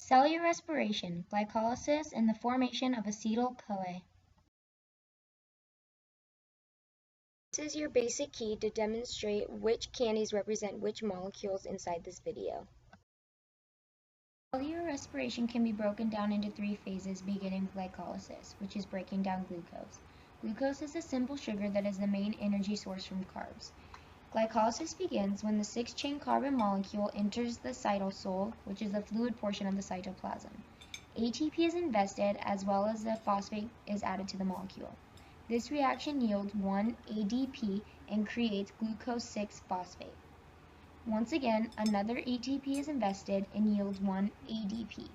Cellular respiration, glycolysis, and the formation of acetyl-CoA. This is your basic key to demonstrate which candies represent which molecules inside this video. Cellular respiration can be broken down into three phases, beginning with glycolysis, which is breaking down glucose. Glucose is a simple sugar that is the main energy source from carbs. Glycolysis begins when the 6-chain carbon molecule enters the cytosol, which is the fluid portion of the cytoplasm. ATP is invested as well as the phosphate is added to the molecule. This reaction yields 1 ADP and creates glucose 6-phosphate. Once again, another ATP is invested and yields 1 ADP.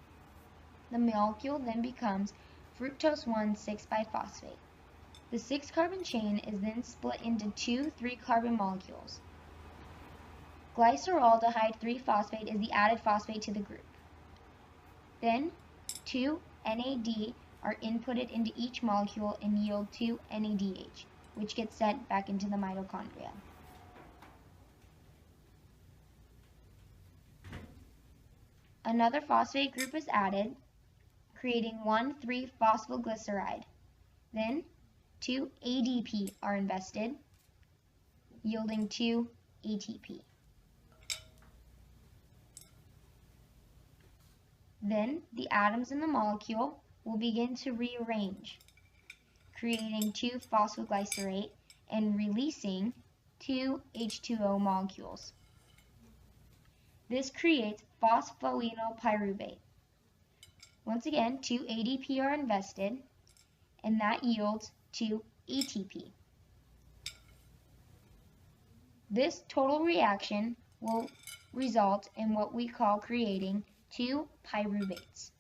The molecule then becomes fructose 1,6-biphosphate. The 6-carbon chain is then split into two 3-carbon molecules. Glyceraldehyde 3-phosphate is the added phosphate to the group. Then 2 NAD are inputted into each molecule and yield 2 NADH, which gets sent back into the mitochondria. Another phosphate group is added, creating 1,3-phosphoglyceride. Then 2 ADP are invested, yielding 2 ATP. Then the atoms in the molecule will begin to rearrange, creating 2 phosphoglycerate and releasing 2 H2O molecules. This creates phosphoenolpyruvate. Once again, 2 ADP are invested, and that yields 2 ATP. This total reaction will result in what we call creating 2 pyruvates.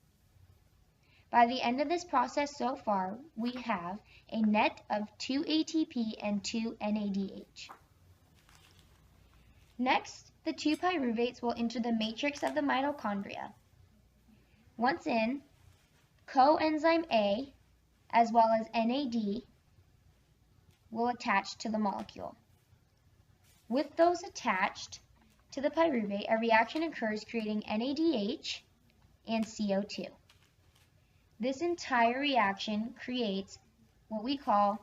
By the end of this process so far, we have a net of 2 ATP and 2 NADH. Next, the 2 pyruvates will enter the matrix of the mitochondria. Once in, coenzyme A as well as NAD will attach to the molecule. With those attached to the pyruvate, a reaction occurs creating NADH and CO2. This entire reaction creates what we call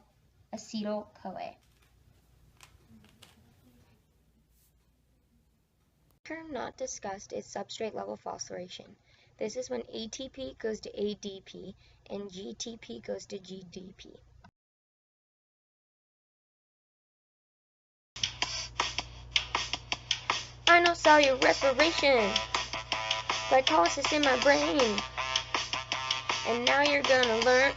acetyl-CoA. Term not discussed is substrate level phosphorylation. This is when ATP goes to ADP and GTP goes to GDP. I know cellular respiration, glycolysis in my brain, and now you're gonna learn,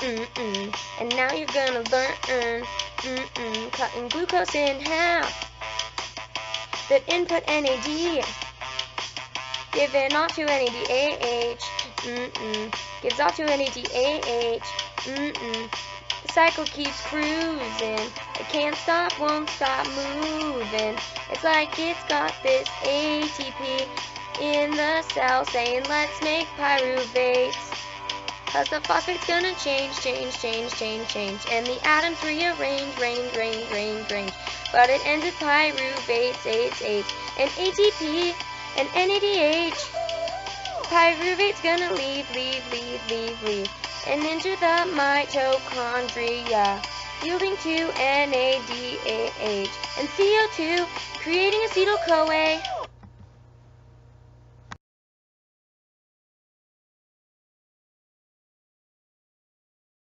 and now you're gonna learn, cutting glucose in half, that input NAD, giving off to NADH, gives off to NADH, the cycle keeps cruising, it can't stop, won't stop moving, it's like it's got this ATP in the cell saying let's make pyruvates, cause the phosphate's gonna change, and the atoms rearrange, but it ends with pyruvates, and ATP, and NADH, pyruvate's gonna leave, and enter the mitochondria, yielding 2 NADH, and CO2, creating acetyl-CoA.